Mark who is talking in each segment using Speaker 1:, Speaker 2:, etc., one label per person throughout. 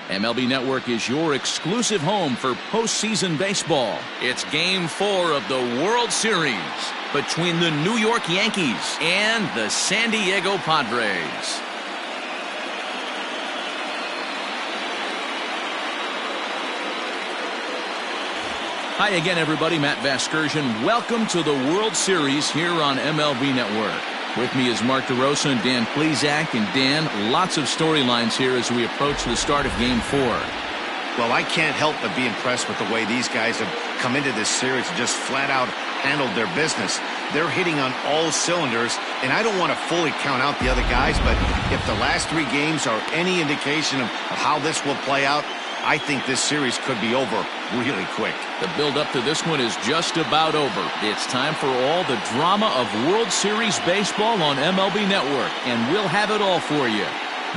Speaker 1: MLB Network is your exclusive home for postseason baseball. It's Game 4 of the World Series between the New York Yankees and the San Diego Padres. Hi again, everybody. Matt Vasgersian. Welcome to the World Series here on MLB Network. With me is Mark DeRosa and Dan Plesac. And Dan, lots of storylines here as we approach the start of Game 4.
Speaker 2: Well, I can't help but be impressed with the way these guys have come into this series and just flat out handled their business. They're hitting on all cylinders, and I don't want to fully count out the other guys, but if the last 3 games are any indication of how this will play out, I think this series could be over really quick.
Speaker 1: The build-up to this one is just about over. It's time for all the drama of World Series baseball on MLB Network, and we'll have it all for you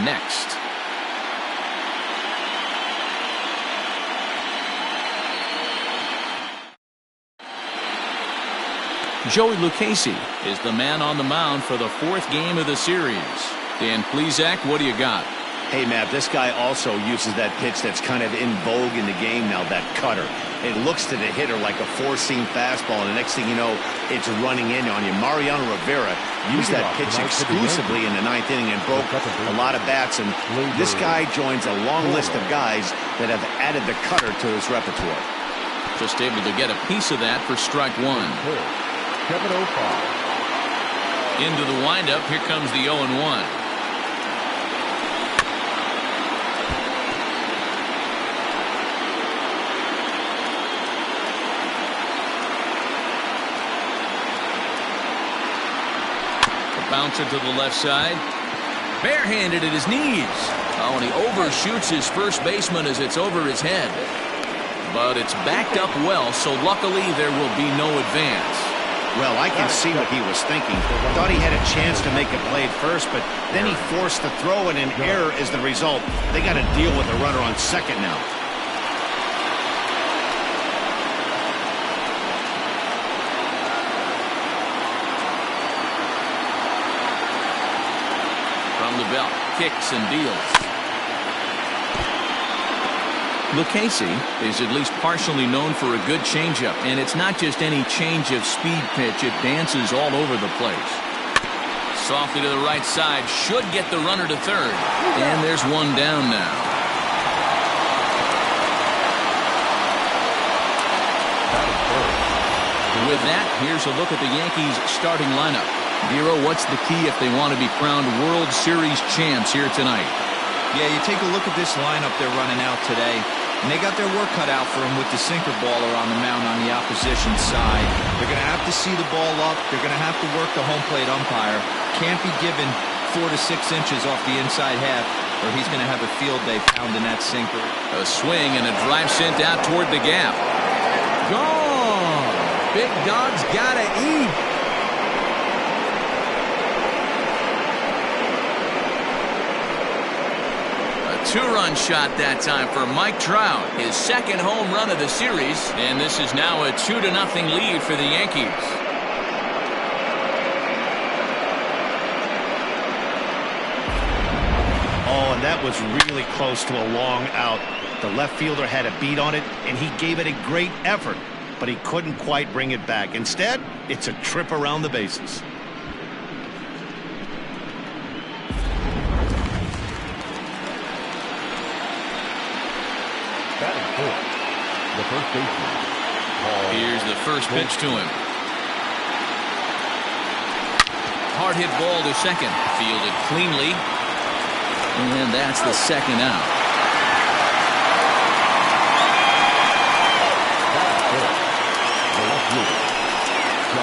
Speaker 1: next. Joey Lucchesi is the man on the mound for the 4th game of the series. Dan Plesac, what do you got?
Speaker 2: Hey, Matt, this guy also uses that pitch that's kind of in vogue in the game now, that cutter. It looks to the hitter like a 4-seam fastball, and the next thing you know, it's running in on you. Mariano Rivera used that pitch exclusively in the 9th inning and broke a lot of bats, and this guy joins a long list of guys that have added the cutter to his repertoire.
Speaker 1: Just able to get a piece of that for strike 1. Into the windup, here comes the 0-1. Bouncer to the left side. Barehanded at his knees. Oh, and he overshoots his first baseman as it's over his head. But it's backed up well, so luckily there will be no advance.
Speaker 2: Well, I can see what he was thinking. Thought he had a chance to make a play at first, but then he forced the throw, and an error is the result. They got to deal with the runner on second now.
Speaker 1: The belt, kicks and deals. Lucchesi is at least partially known for a good changeup, and it's not just any change of speed pitch. It dances all over the place. Softly to the right side, should get the runner to third, and there's one down now. With that, here's a look at the Yankees starting lineup. Giro, what's the key if they want to be crowned World Series champs here tonight?
Speaker 3: Yeah, you take a look at this lineup they're running out today, and they got their work cut out for them with the sinker baller on the mound on the opposition side. They're going to have to see the ball up. They're going to have to work the home plate umpire. Can't be given 4 to 6 inches off the inside half, or he's going to have a field day pounding that sinker.
Speaker 1: A swing and a drive sent out toward the gap. Gone! Big Dog's gotta eat. Two-run shot that time for Mike Trout, his 2nd home run of the series, and this is now a 2-0 lead for the Yankees.
Speaker 2: Oh, and that was really close to a long out. The left fielder had a beat on it, and he gave it a great effort, but he couldn't quite bring it back. Instead, it's a trip around the bases.
Speaker 1: Here's the first pitch to him. Hard hit ball to second. Fielded cleanly. And that's the 2nd out.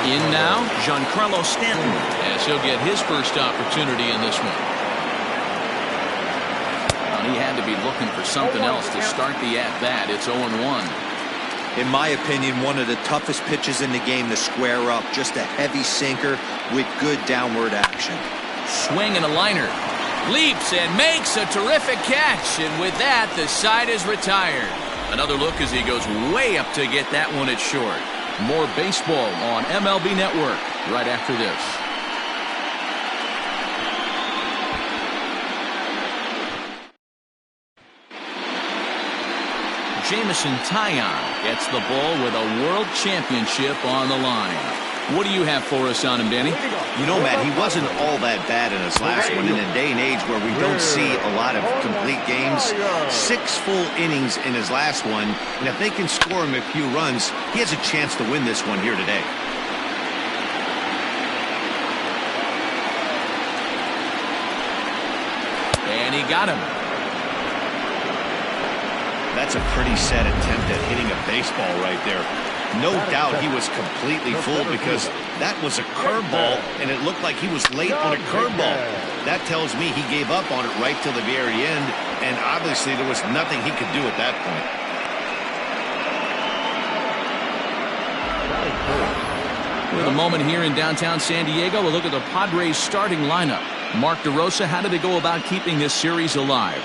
Speaker 1: In now, Giancarlo Stanton, as he'll get his first opportunity in this one. He had to be looking for something else to start the at-bat. It's 0-1.
Speaker 3: In my opinion, one of the toughest pitches in the game to square up. Just a heavy sinker with good downward action.
Speaker 1: Swing and a liner. Leaps and makes a terrific catch. And with that, the side is retired. Another look as he goes way up to get that one at short. More baseball on MLB Network right after this. Jamison Taillon gets the ball with a world championship on the line. What do you have for us on him, Danny?
Speaker 2: You know, Matt, he wasn't all that bad in his last one. In a day and age where we don't see a lot of complete games, 6 full innings in his last one, and if they can score him a few runs, he has a chance to win this one here today.
Speaker 1: And he got him.
Speaker 2: That's a pretty sad attempt at hitting a baseball right there. No doubt he was completely fooled because that was a curveball, and it looked like he was late on a curveball. That tells me he gave up on it right till the very end, and obviously there was nothing he could do at that point.
Speaker 1: With a moment here in downtown San Diego, we'll look at the Padres starting lineup. Mark DeRosa, how did they go about keeping this series alive?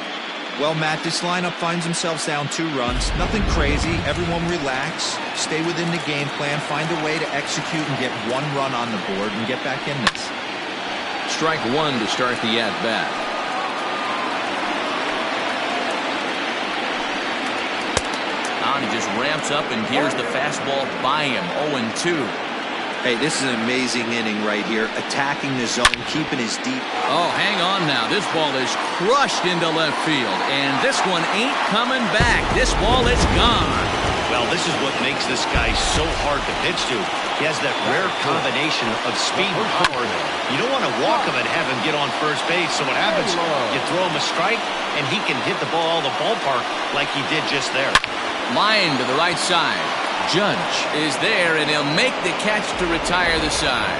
Speaker 3: Well, Matt, this lineup finds themselves down 2 runs. Nothing crazy. Everyone relax. Stay within the game plan. Find a way to execute and get 1 run on the board and get back in this.
Speaker 1: Strike 1 to start the at-bat. And he just ramps up and gears the fastball by him. 0-2.
Speaker 3: Hey, this is an amazing inning right here. Attacking the zone, keeping his deep.
Speaker 1: Oh, hang on now. This ball is crushed into left field, and this one ain't coming back. This ball is gone.
Speaker 2: Well, this is what makes this guy so hard to pitch to. He has that rare combination of speed and power. You don't want to walk him and have him get on first base, so what happens? You throw him a strike, and he can hit the ball out of the ballpark like he did just there.
Speaker 1: Line to the right side. Judge is there, and he'll make the catch to retire the side.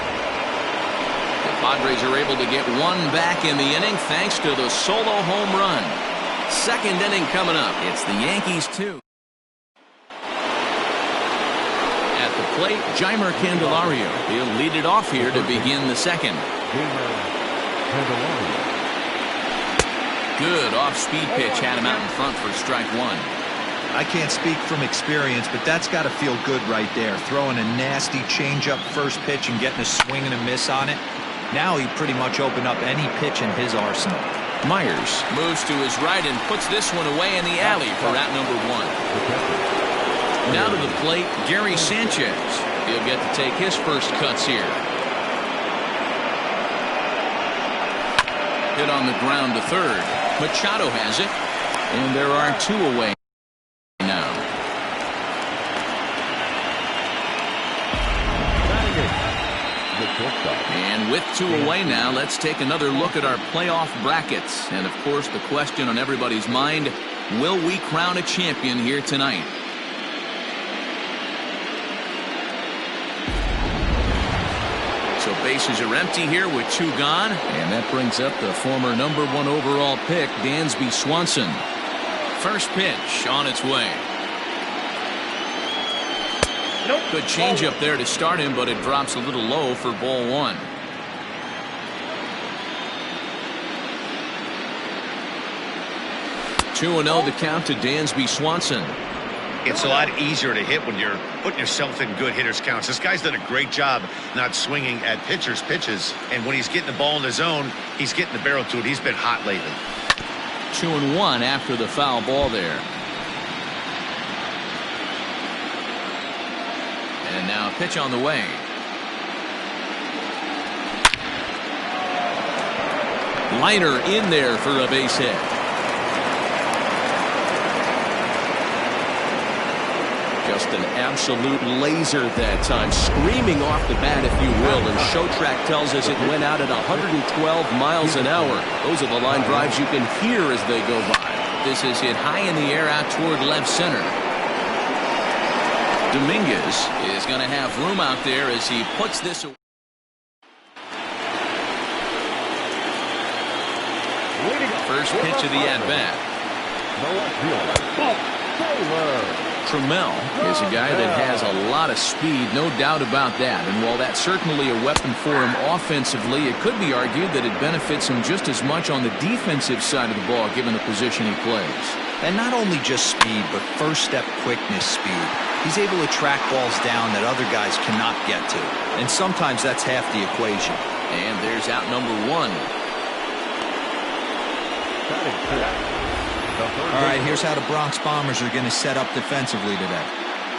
Speaker 1: The Padres are able to get 1 back in the inning thanks to the solo home run. Second inning coming up. It's the Yankees 2. At the plate, Jeimer Candelario. He'll lead it off here to begin the second. Good off-speed pitch had him out in front for strike 1.
Speaker 3: I can't speak from experience, but that's got to feel good right there. Throwing a nasty changeup first pitch and getting a swing and a miss on it. Now he pretty much opened up any pitch in his arsenal.
Speaker 1: Myers moves to his right and puts this one away in the alley for out number 1. Now to the plate, Gary Sanchez. He'll get to take his first cuts here. Hit on the ground to third. Machado has it, and there are 2 away. And with 2 away now, let's take another look at our playoff brackets. And of course, the question on everybody's mind, will we crown a champion here tonight? So bases are empty here with 2 gone. And that brings up the former number 1 overall pick, Dansby Swanson. First pitch on its way. Good change up there to start him, but it drops a little low for ball 1. Two and 0 the count to Dansby Swanson.
Speaker 2: It's a lot easier to hit when you're putting yourself in good hitters' counts. This guy's done a great job not swinging at pitchers' pitches, and when he's getting the ball in the zone, he's getting the barrel to it. He's been hot lately.
Speaker 1: 2-1 after the foul ball there. And now a pitch on the way. Liner in there for a base hit. Just an absolute laser that time, screaming off the bat, if you will, and Showtrack tells us it went out at 112 miles an hour. Those are the line drives you can hear as they go by. This is hit high in the air out toward left center. Dominguez is going to have room out there as he puts this away. First pitch of the at-bat. Trammell is a guy that has a lot of speed, no doubt about that. And while that's certainly a weapon for him offensively, it could be argued that it benefits him just as much on the defensive side of the ball, given the position he plays.
Speaker 3: And not only just speed, but first-step quickness speed. He's able to track balls down that other guys cannot get to. And sometimes that's half the equation.
Speaker 1: And there's out number 1.
Speaker 3: All right, here's how the Bronx Bombers are going to set up defensively today.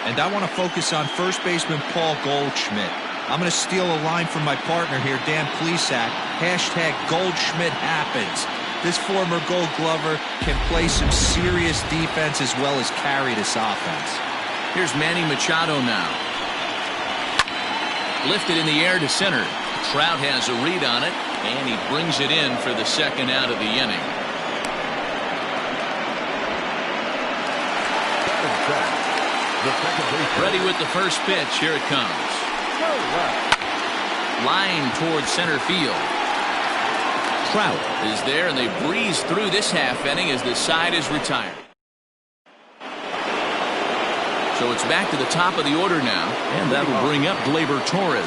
Speaker 3: And I want to focus on first baseman Paul Goldschmidt. I'm going to steal a line from my partner here, Dan Plesac. Hashtag Goldschmidt happens. This former Gold Glover can play some serious defense as well as carry this offense.
Speaker 1: Here's Manny Machado now. Lifted in the air to center. Trout has a read on it, and he brings it in for the second out of the inning. Ready with the first pitch. Here it comes. Line towards center field. Trout is there, and they breeze through this half inning as the side is retired. So it's back to the top of the order now, and that will bring up Gleyber Torres.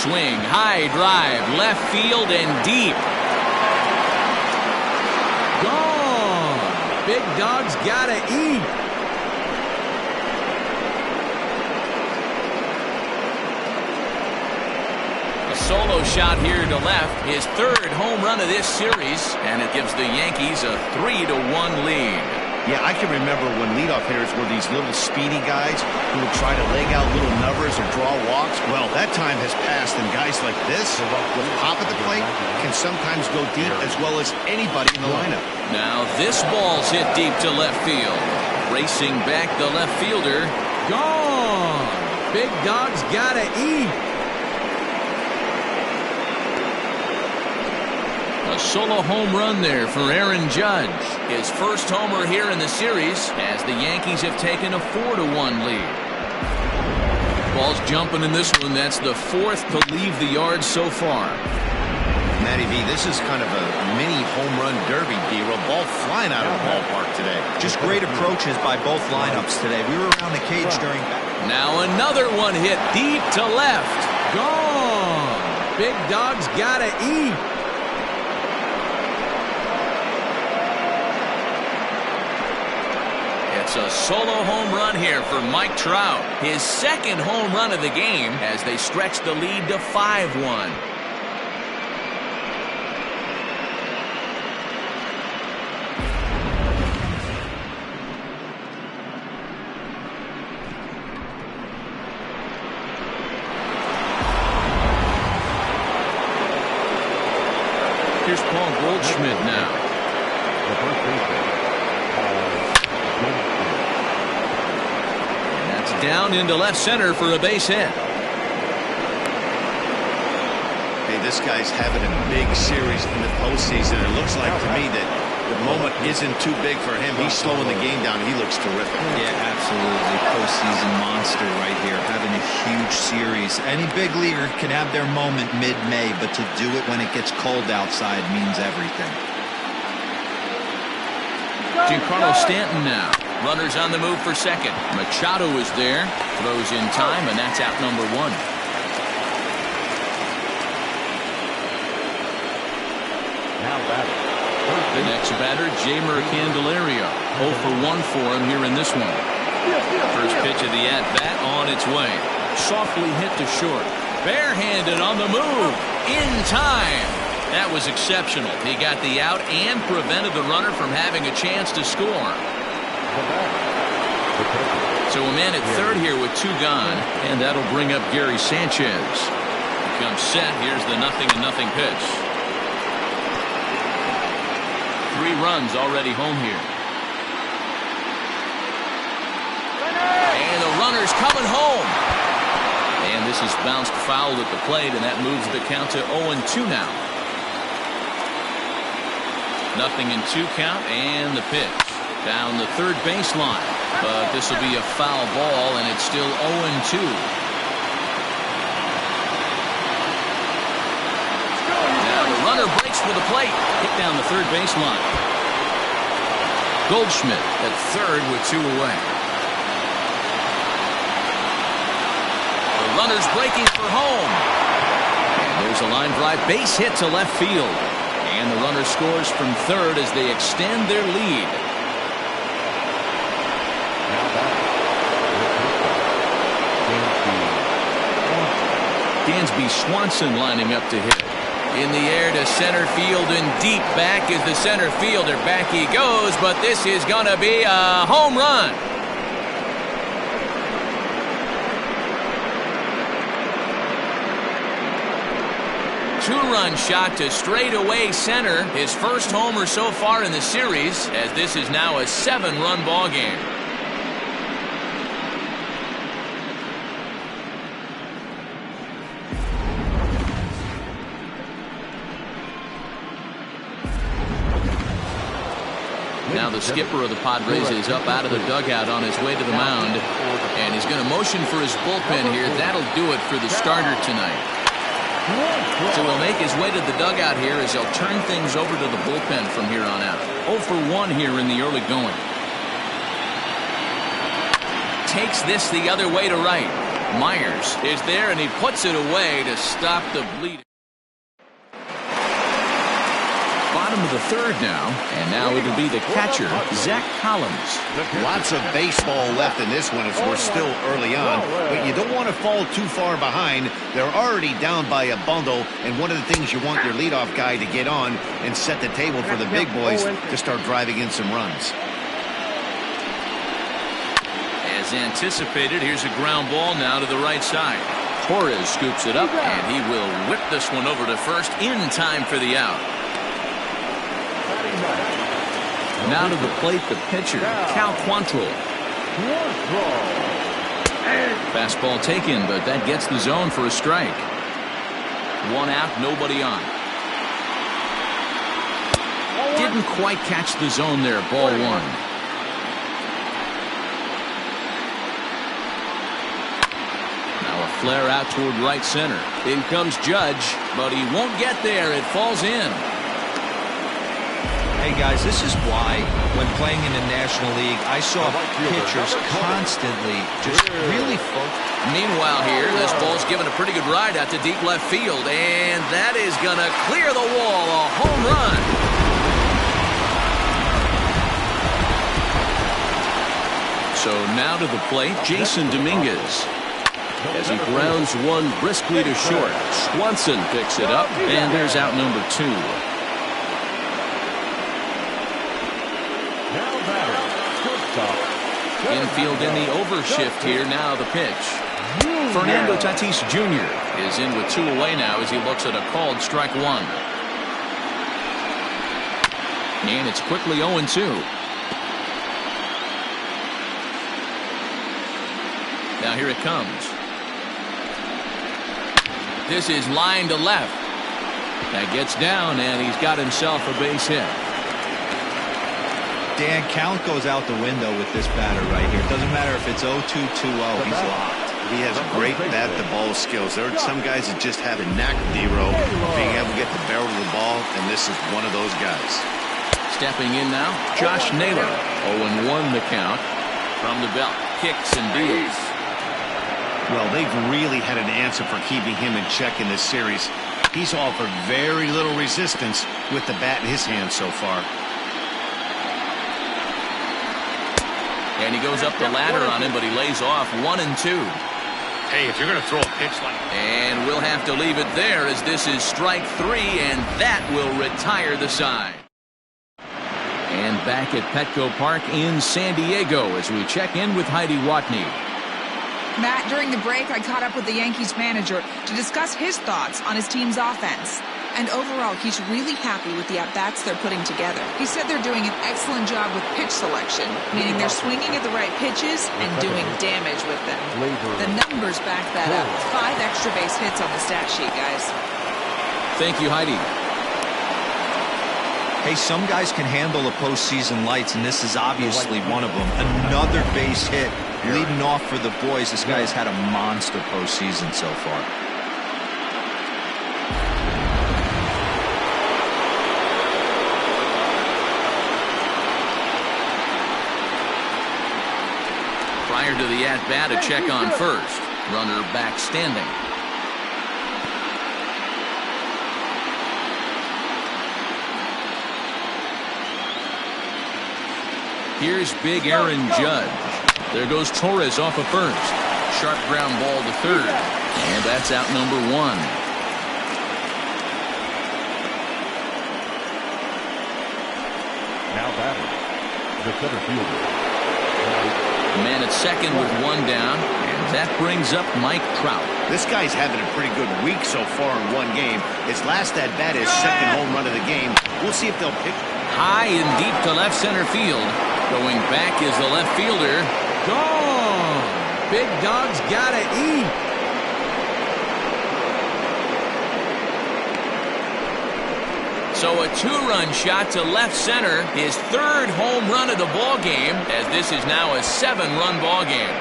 Speaker 1: Swing, high drive, left field and deep. Gone. Big dog's gotta eat. Solo shot here to left, his third home run of this series, and it gives the Yankees a 3-1 lead.
Speaker 2: Yeah, I can remember when leadoff hitters were these little speedy guys who would try to leg out little numbers or draw walks. Well, that time has passed, and guys like this, with pop at the plate, can sometimes go deep as well as anybody in the lineup.
Speaker 1: Now this ball's hit deep to left field. Racing back the left fielder. Gone! Big dog's gotta eat. A solo home run there for Aaron Judge. His first homer here in the series as the Yankees have taken a 4-1 lead. Ball's jumping in this one. That's the fourth to leave the yard so far.
Speaker 2: Matty V, this is kind of a mini home run derby, D-Roll. Ball flying out of the ballpark today.
Speaker 3: Just great approaches by both lineups today. We were around the cage during...
Speaker 1: Now another one hit deep to left. Gone. Big dog's gotta eat. It's a solo home run here for Mike Trout. His second home run of the game as they stretch the lead to 5-1. Here's Paul Goldschmidt now.
Speaker 4: The first baseman.
Speaker 1: Down into left center for a base hit.
Speaker 2: Hey, this guy's having a big series in the postseason. It looks like to me that the moment isn't too big for him. He's slowing the game down. He looks terrific.
Speaker 3: Yeah, absolutely. Postseason monster right here, having a huge series. Any big leaguer can have their moment mid-May, but to do it when it gets cold outside means everything.
Speaker 1: Giancarlo Stanton now. Runners on the move for second. Machado is there. Throws in time, and that's out number one.
Speaker 4: Now batter.
Speaker 1: The next batter, Jeimer Candelario. 0 for 1 for him here in this one. First pitch of the at-bat on its way. Softly hit to short. Barehanded on the move. In time. That was exceptional. He got the out and prevented the runner from having a chance to score. So a man at third here with two gone, and that'll bring up Gary Sanchez. Comes set. Here's the 0-0 pitch. 3 runs already home here. And the runner's coming home. And this is bounced foul at the plate, and that moves the count to 0-2 now. 0-2 count, and the pitch. Down the third baseline. But this will be a foul ball, and it's still 0-2. Now the runner breaks for the plate. Hit down the third baseline. Goldschmidt at third with 2 away. The runner's breaking for home. And there's a line drive base hit to left field. And the runner scores from third as they extend their lead. Dansby Swanson lining up to hit. In the air to center field and deep. Back is the center fielder. Back he goes, but this is going to be a home run. Two-run shot to straightaway center. His first homer so far in the series, as this is now a 7-run ball game. Now the skipper of the Padres is up out of the dugout on his way to the mound, and he's going to motion for his bullpen here. That'll do it for the starter tonight. So he'll make his way to the dugout here as he'll turn things over to the bullpen from here on out. 0 for 1 here in the early going. Takes this the other way to right. Myers is there, and he puts it away to stop the bleeding. Bottom of the third now, and now it'll be the catcher, Zach Collins.
Speaker 2: Lots of baseball left in this one as we're still early on, but you don't want to fall too far behind. They're already down by a bundle, and one of the things you want your leadoff guy to get on and set the table for the big boys to start driving in some runs.
Speaker 1: As anticipated, here's a ground ball now to the right side. Torres scoops it up, and he will whip this one over to first in time for the out. Now to the plate, the pitcher, Cal Quantrill. Fastball taken, but that gets the zone for a strike. 1 out, nobody on. Didn't quite catch the zone there, ball 1. Now a flare out toward right center. In comes Judge, but he won't get there. It falls in.
Speaker 3: Hey guys, this is why when playing in the National League, I saw pitchers constantly just really focused.
Speaker 1: Meanwhile here, this ball's given a pretty good ride out to deep left field, and that is going to clear the wall. A home run. So now to the plate, Jason Dominguez. As he grounds one briskly to short. Swanson picks it up, and there's out number 2. Infield in the overshift here. Now the pitch. Fernando Tatis Jr. is in with 2 away now as he looks at a called strike 1. And it's quickly 0-2. Now here it comes. This is line to left. That gets down, and he's got himself a base hit.
Speaker 3: Dan, count goes out the window with this batter right here. It doesn't matter if it's 0-2, 2-0. He's locked.
Speaker 2: He has great bat-to-ball skills. There are some guys that just have a knack of D-row, being able to get the barrel of the ball, and this is one of those guys.
Speaker 1: Stepping in now, Josh Naylor. 0-1 the count. From the belt, kicks and deals.
Speaker 2: Well, they've really had an answer for keeping him in check in this series. He's offered very little resistance with the bat in his hand so far.
Speaker 1: And he goes up the ladder on him, but he lays off 1-2.
Speaker 2: Hey, if you're going to throw a pitch like that.
Speaker 1: And we'll have to leave it there as this is strike 3, and that will retire the side. And back at Petco Park in San Diego as we check in with Heidi Watney.
Speaker 5: Matt, during the break, I caught up with the Yankees manager to discuss his thoughts on his team's offense. And overall, he's really happy with the at-bats they're putting together. He said they're doing an excellent job with pitch selection, meaning they're swinging at the right pitches and doing damage with them. The numbers back that up. 5 extra base hits on the stat sheet, guys.
Speaker 1: Thank you, Heidi.
Speaker 3: Hey, some guys can handle the postseason lights, and this is obviously one of them. Another base hit leading off for the boys. This guy has had a monster postseason so far.
Speaker 1: Prior to the at-bat, a check on first. Runner back standing. Here's big Aaron Judge. There goes Torres off of first. Sharp ground ball to third. And that's out number 1.
Speaker 4: batter, the center fielder.
Speaker 1: Man at second with one down, and that brings up Mike Trout.
Speaker 2: This guy's having a pretty good week so far in one game. His last at bat is second home run of the game. We'll see if they'll pick.
Speaker 1: High and deep to left center field. Going back is the left fielder. Gone. Big dog's gotta eat. So a two-run shot to left center, his third home run of the ball game, as this is now a 7-run ball game.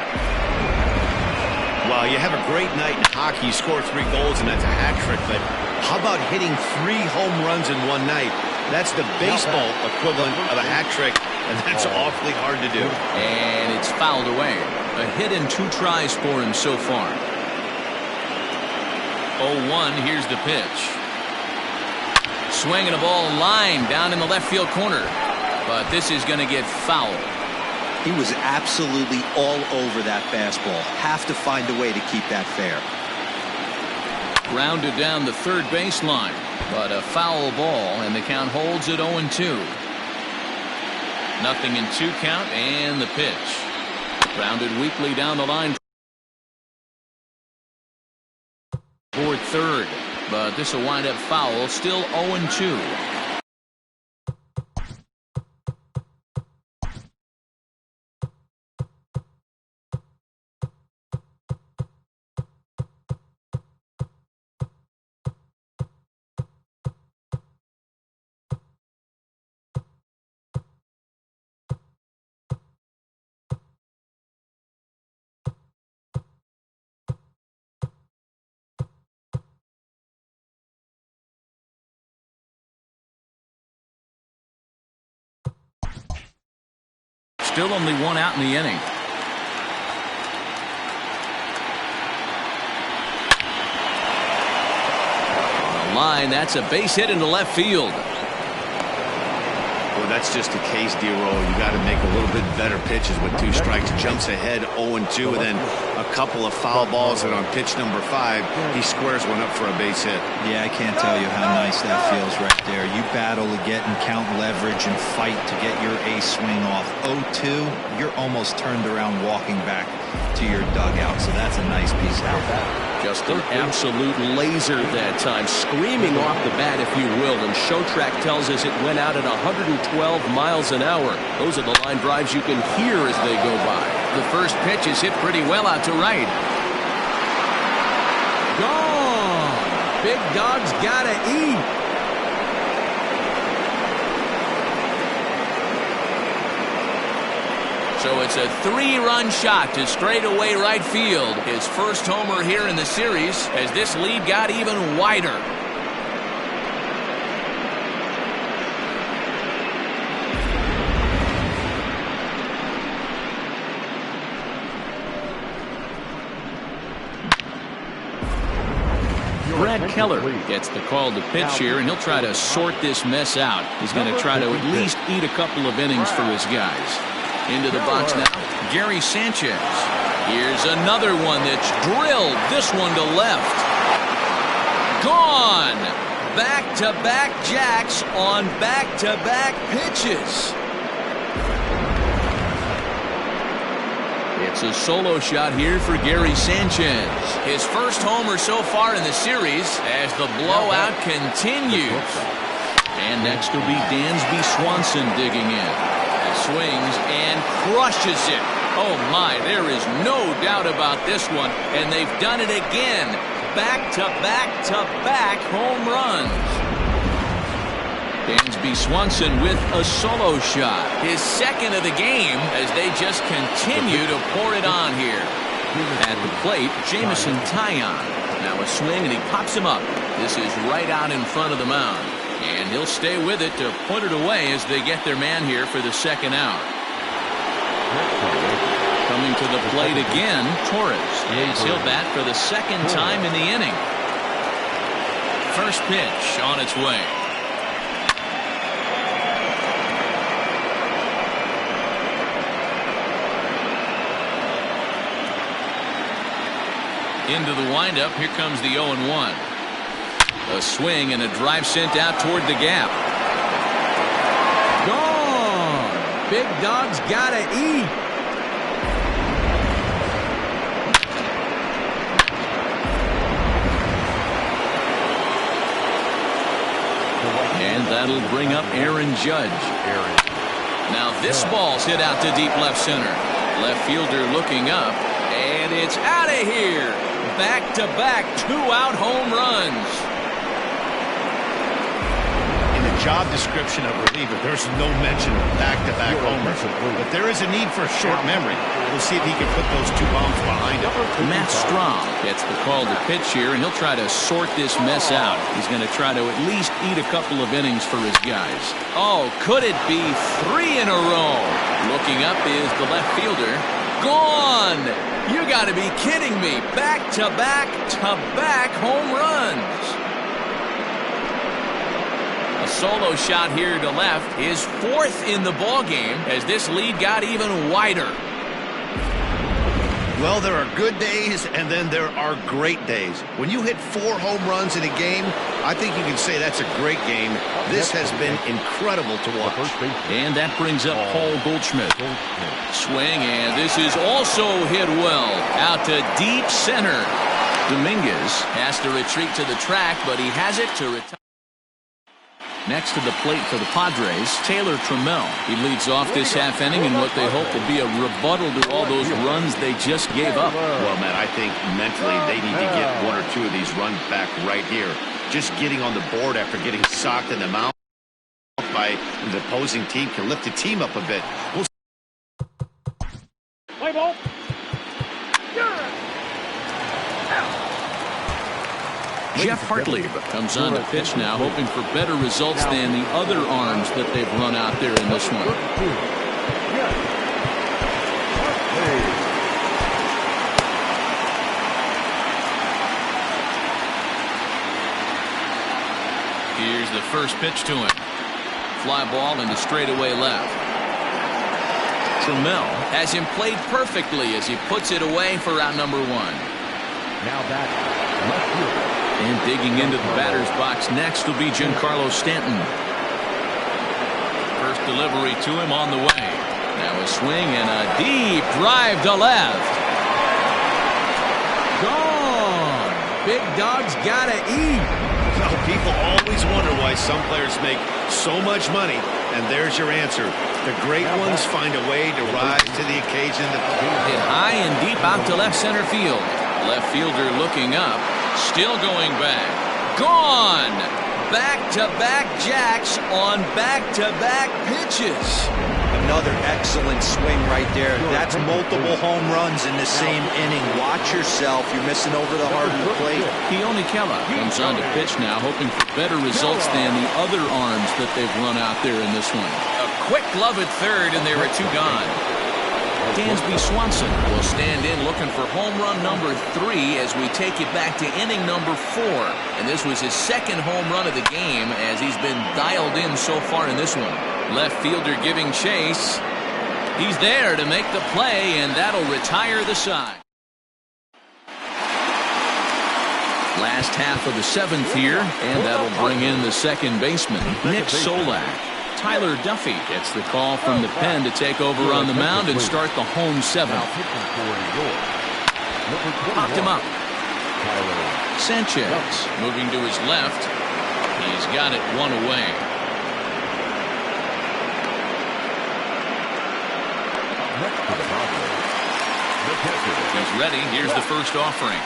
Speaker 2: Well, you have a great night in hockey. You score 3 goals, and that's a hat trick. But how about hitting 3 home runs in one night? That's the baseball equivalent of a hat trick, and that's awfully hard to do.
Speaker 1: And it's fouled away. A hit and 2 tries for him so far. 0-1, here's the pitch. Swinging a ball line down in the left field corner. But this is going to get fouled.
Speaker 3: He was absolutely all over that fastball. Have to find a way to keep that fair.
Speaker 1: Grounded down the third baseline. But a foul ball, and the count holds at 0-2. Nothing in 2 count, and the pitch. Grounded weakly down the line toward third. But this will wind up foul, still 0-2. Still only 1 out in the inning. On the line, that's a base hit into left field.
Speaker 2: Well, that's just the case, D-Roll. You got to make a little bit better pitches with 2 strikes. Jumps ahead 0-2, and then a couple of foul balls, and on pitch number 5, he squares one up for a base hit.
Speaker 3: Yeah, I can't tell you how nice that feels right there. You battle to get and count leverage and fight to get your ace swing off. 0-2, you're almost turned around walking back to your dugout, so that's a nice piece of it.
Speaker 1: Just an absolute laser that time, screaming off the bat, if you will, and Showtrack tells us it went out at 112 miles an hour. Those are the line drives you can hear as they go by. The first pitch is hit pretty well out to right. Gone! Big dog's gotta eat. So it's a 3-run shot to straightaway right field. His first homer here in the series as this lead got even wider. Brad Keller gets the call to pitch here, and he'll try to sort this mess out. He's going to try to at least eat a couple of innings for his guys. Into the box now, Gary Sanchez. Here's another one that's drilled. This one to left. Gone. Back-to-back jacks on back-to-back pitches. It's a solo shot here for Gary Sanchez. His first homer so far in the series as the blowout continues. And next will be Dansby Swanson digging in. Swings and crushes it. Oh my, there is no doubt about this one, and they've done it again. Back-to-back-to-back home runs. Dansby Swanson with a solo shot, his second of the game, as they just continue to pour it on here. At the plate, Jameson Taillon. Now a swing, and he pops him up. This is right out in front of the mound. And he'll stay with it to put it away as they get their man here for the second out. Coming to the plate again, Torres. He'll bat for the second time in the inning. First pitch on its way. Into the windup, here comes the 0-1. A swing and a drive sent out toward the gap. Gone! Big dog's gotta eat. And that'll bring up Aaron Judge. Now this ball's hit out to deep left center. Left fielder looking up, and it's out of here. Back-to-back two-out home runs.
Speaker 2: In the job description of reliever, there's no mention of back-to-back homers. But there is a need for short memory. We'll see if he can put those two bombs behind him.
Speaker 1: Matt Strom gets the call to pitch here, and he'll try to sort this mess out. He's going to try to at least eat a couple of innings for his guys. Oh, could it be 3 in a row? Looking up is the left fielder. Gone! You got to be kidding me. Back-to-back home runs. A solo shot here to left. His 4th in the ballgame as this lead got even wider.
Speaker 2: Well, there are good days, and then there are great days. When you hit 4 home runs in a game, I think you can say that's a great game. This has been incredible to watch.
Speaker 1: And that brings up Paul Goldschmidt. Swing, and this is also hit well. Out to deep center. Dominguez has to retreat to the track, but he has it to retire. Next to the plate for the Padres, Taylor Trammell. He leads off this half inning in what they hope will be a rebuttal to all those runs they just gave up.
Speaker 2: Well, Matt, I think mentally they need to get 1 or 2 of these runs back right here. Just getting on the board after getting socked in the mouth by the opposing team can lift the team up a bit. We'll
Speaker 6: play ball.
Speaker 1: Jeff Hartley comes on to pitch now, hoping for better results than the other arms that they've run out there in this one. Here's the first pitch to him. Fly ball into straightaway left. Trammell has him played perfectly as he puts it away for out number 1.
Speaker 4: Now back left field.
Speaker 1: And digging into the batter's box next will be Giancarlo Stanton. First delivery to him on the way. Now a swing and a deep drive to left. Gone. Big dog's gotta eat.
Speaker 2: Well, people always wonder why some players make so much money, and there's your answer. The great ones find a way to rise to the occasion.
Speaker 1: Hit high and deep out to left center field. Left fielder looking up. Still going back. Gone! Back-to-back jacks on back-to-back pitches.
Speaker 3: Another excellent swing right there. That's multiple home runs in the same inning. Watch yourself. You're missing over the heart of the plate.
Speaker 1: Keone Kela comes on to pitch now, hoping for better results than the other arms that they've run out there in this one. A quick glove at third, and there are 2 gone. Dansby Swanson will stand in looking for home run number 3 as we take it back to inning number 4. And this was his 2nd home run of the game as he's been dialed in so far in this one. Left fielder giving chase. He's there to make the play, and that'll retire the side. Last half of the 7th here, and that'll bring in the second baseman, Nick Solak. Tyler Duffy gets the call from the pen to take over on the mound and start the home 7th. Popped him up. Sanchez moving to his left. He's got it 1 away. He's ready. Here's the first offering.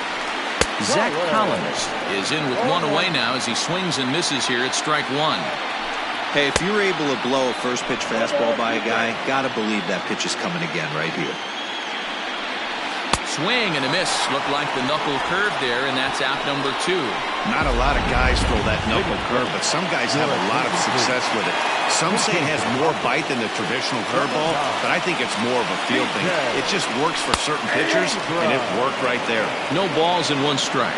Speaker 1: Zach Collins is in with 1 away now as he swings and misses here at strike 1.
Speaker 3: Hey, if you're able to blow a first pitch fastball by a guy, gotta believe that pitch is coming again right here.
Speaker 1: Swing and a miss. Looked like the knuckle curve there, and that's out number 2.
Speaker 2: Not a lot of guys throw that knuckle curve, but some guys have a lot of success with it. Some say it has more bite than the traditional curveball, but I think it's more of a field thing. It just works for certain pitchers, and it worked right there.
Speaker 1: No balls and 1 strike.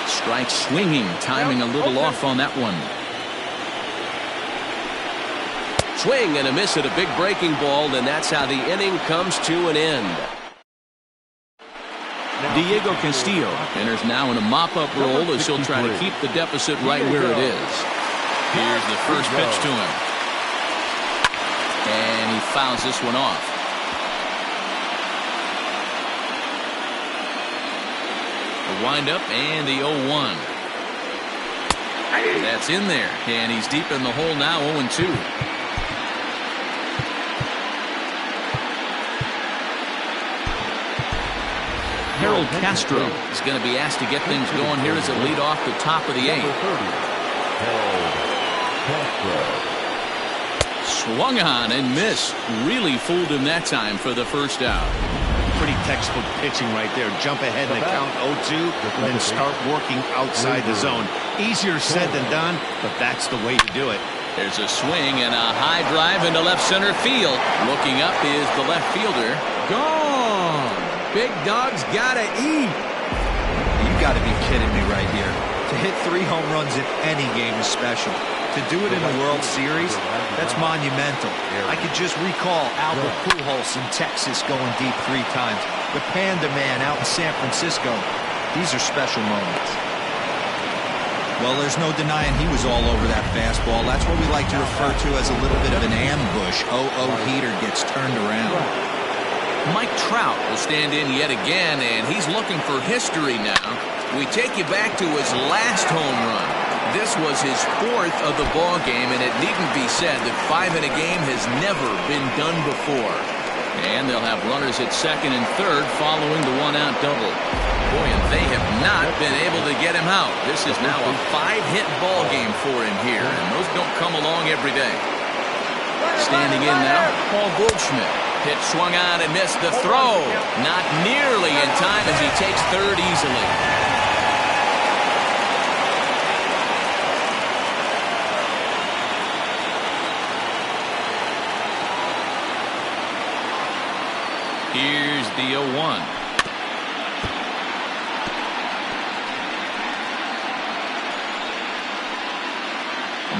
Speaker 1: Strike swinging, timing a little off on that one. Swing and a miss at a big breaking ball, and that's how the inning comes to an end. Diego Castillo enters now in a mop-up role as he'll try to keep the deficit right where it is. Here's the first pitch to him. And he fouls this one off. The windup and the 0-1. That's in there, and he's deep in the hole now, 0-2. Harold Castro is going to be asked to get things going here as a lead off the top of the 8th. Swung on and missed. Really fooled him that time for the first out.
Speaker 2: Pretty textbook pitching right there. Jump ahead in the count 0-2 and then start working outside the zone. Easier said than done, but that's the way to do it.
Speaker 1: There's a swing and a high drive into left center field. Looking up is the left fielder.
Speaker 3: Gone. Big dog's gotta eat. You gotta be kidding me right here. To hit 3 home runs in any game is special. To do it in a World Series, that's monumental. I could just recall Albert Pujols in Texas going deep 3 times. The Panda Man out in San Francisco. These are special moments. Well, there's no denying he was all over that fastball. That's what we like to refer to as a little bit of an ambush. 0-0 heater gets turned around.
Speaker 1: Mike Trout will stand in yet again, and he's looking for history now. We take you back to his last home run. This was his 4th of the ball game, and it needn't be said that 5 in a game has never been done before. And they'll have runners at second and third following the 1-out double. Boy, and they have not been able to get him out. This is now a 5-hit ball game for him here, and those don't come along every day. Standing in now, Paul Goldschmidt. Pitch swung on and missed the throw. Not nearly in time as he takes third easily. Here's the 0-1.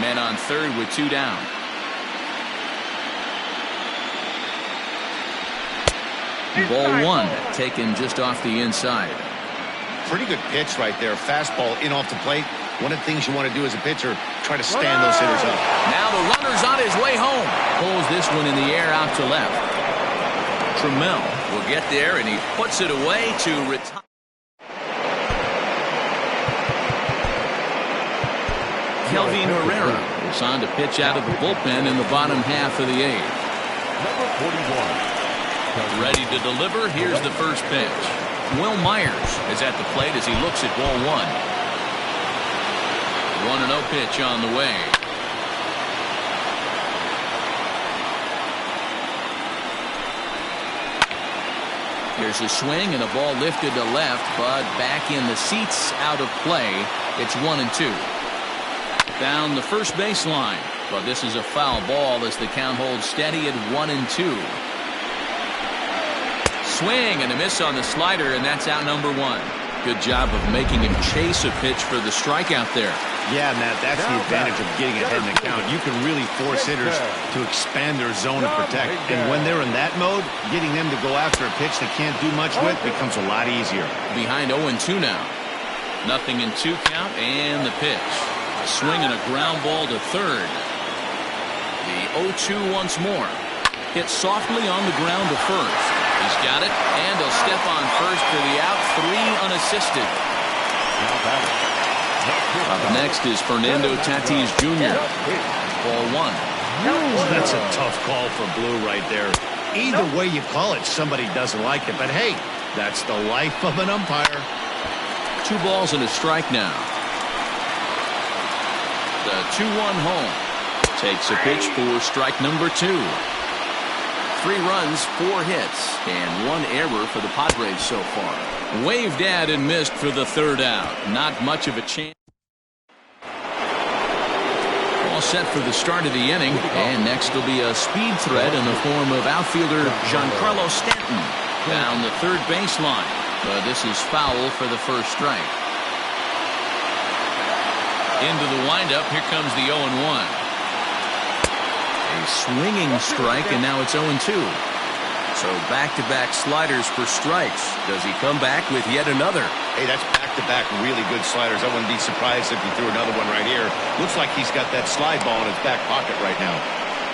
Speaker 1: Men on third with 2 down. Ball 1 taken just off the inside.
Speaker 2: Pretty good pitch right there. Fastball in off the plate. One of the things you want to do as a pitcher, try to stand those hitters up.
Speaker 1: Now the runner's on his way home. Pulls this one in the air out to left. Trammell will get there, and he puts it away to retire. Kelvin Herrera is on to pitch out of the bullpen in the bottom half of the 8th.
Speaker 4: Number 41.
Speaker 1: Ready to deliver. Here's the first pitch. Will Myers is at the plate as he looks at ball 1. 1-0 pitch on the way. Here's a swing and a ball lifted to left, but back in the seats, out of play. It's 1-2. Down the first baseline, but this is a foul ball as the count holds steady at 1-2. Swing and a miss on the slider, and that's out number 1. Good job of making him chase a pitch for the strikeout there.
Speaker 2: Yeah, Matt, that's the advantage of getting ahead in the count. You can really force hitters to expand their zone and protect. And when they're in that mode, getting them to go after a pitch they can't do much with becomes a lot easier.
Speaker 1: Behind 0-2 now. 0-2 count, and the pitch. A swing and a ground ball to third. The 0-2 once more. Hit softly on the ground to first. He's got it, and he'll step on first for the out. 3 unassisted. Up next is Fernando Tatis Jr. Ball 1.
Speaker 2: That's a tough call for Blue right there. Either way you call it, somebody doesn't like it. But hey, that's the life of an umpire.
Speaker 1: 2 balls and a strike now. The 2-1 home. Takes a pitch for strike number 2. 3 runs, 4 hits, and 1 error for the Padres so far. Waved at and missed for the 3rd out. Not much of a chance. All set for the start of the inning, and next will be a speed threat in the form of outfielder Giancarlo Stanton down the third baseline. But this is foul for the first strike. Into the windup, here comes the 0-1. A swinging strike, and now it's 0-2. So back-to-back sliders for strikes. Does he come back with yet another?
Speaker 2: Hey, that's back-to-back really good sliders. I wouldn't be surprised if he threw another one right here. Looks like he's got that slide ball in his back pocket right now.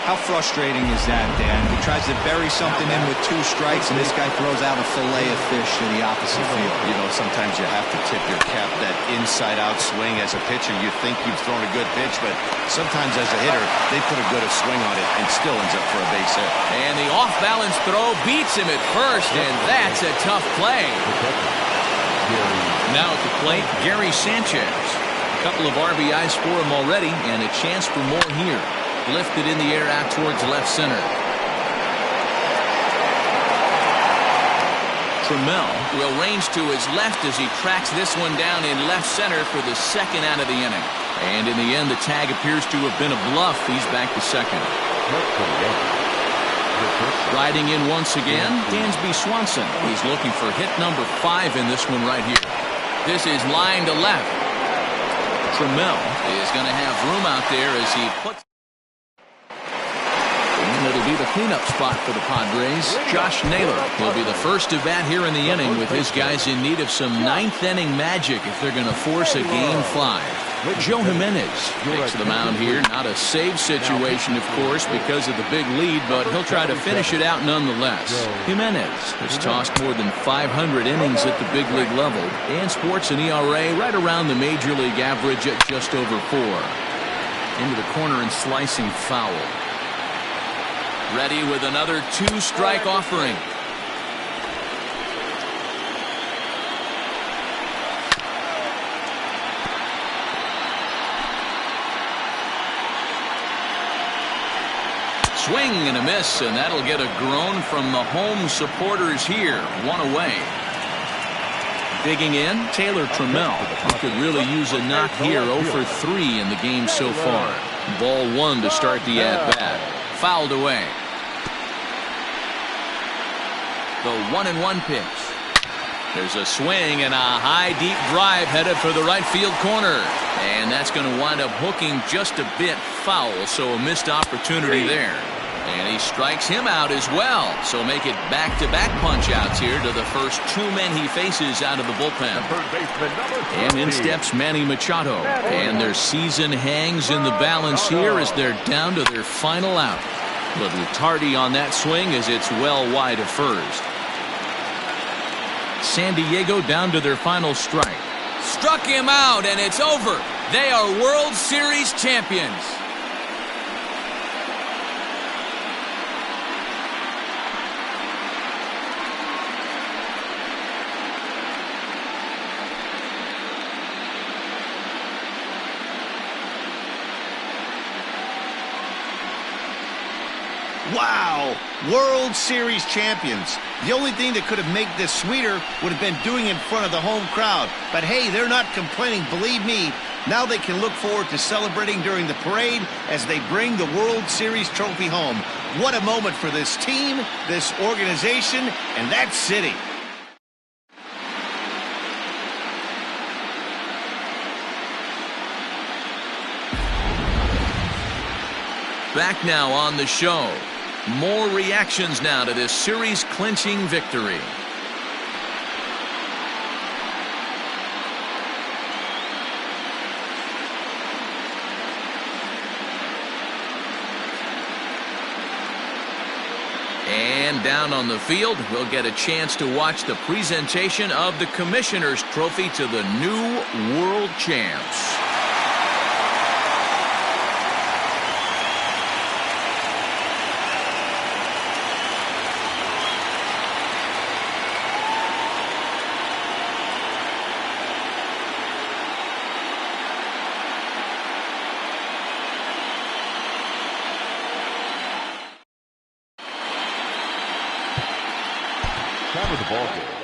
Speaker 3: How frustrating is that, Dan? He tries to bury something in with 2 strikes, and this guy throws out a fillet of fish to the opposite field.
Speaker 2: You know, sometimes you have to tip your cap. That inside-out swing as a pitcher, you think you've thrown a good pitch, but sometimes as a hitter, they put a good swing on it and still ends up for a base hit.
Speaker 1: And the off-balance throw beats him at first, and that's a tough play. Now at the plate, Gary Sanchez. A couple of RBIs for him already, and a chance for more here. Lifted in the air out towards left center. Trammell will range to his left as he tracks this one down in left center for the second out of the inning. And in the end, the tag appears to have been a bluff. He's back to second. Riding in once again, Dansby Swanson. He's looking for hit number 5 in this one right here. This is line to left. Trammell is going to have room out there as he puts. And it'll be the cleanup spot for the Padres. Josh Naylor will be the first to bat here in the inning with his guys in need of some 9th inning magic if they're going to force a game 5. Joe Jimenez takes the mound here. Not a save situation, of course, because of the big lead, but he'll try to finish it out nonetheless. Jimenez has tossed more than 500 innings at the big league level and sports an ERA right around the major league average at just over 4. Into the corner and slicing foul. Ready with another 2-strike offering. Swing and a miss, and that'll get a groan from the home supporters here. 1 away. Digging in, Taylor Trammell. He could really use a knock here. 0 for 3 in the game so far. Ball 1 to start the at-bat. Fouled away. The 1-1 pitch. There's a swing and a high deep drive headed for the right field corner. And that's going to wind up hooking just a bit foul, so a missed opportunity there. And he strikes him out as well. So make it back-to-back punch-outs here to the first 2 men he faces out of the bullpen. And in steps Manny Machado. And their season hangs in the balance here as they're down to their final out. Little tardy on that swing as it's well wide of first. San Diego down to their final strike. Struck him out, and it's over. They are World Series champions.
Speaker 2: Wow! World Series champions. The only thing that could have made this sweeter would have been doing it in front of the home crowd. But hey, they're not complaining, believe me. Now they can look forward to celebrating during the parade as they bring the World Series trophy home. What a moment for this team, this organization, and that city.
Speaker 1: Back now on the show. More reactions now to this series-clinching victory. And down on the field, we'll get a chance to watch the presentation of the Commissioner's Trophy to the new world champs.
Speaker 4: Time of the ball game.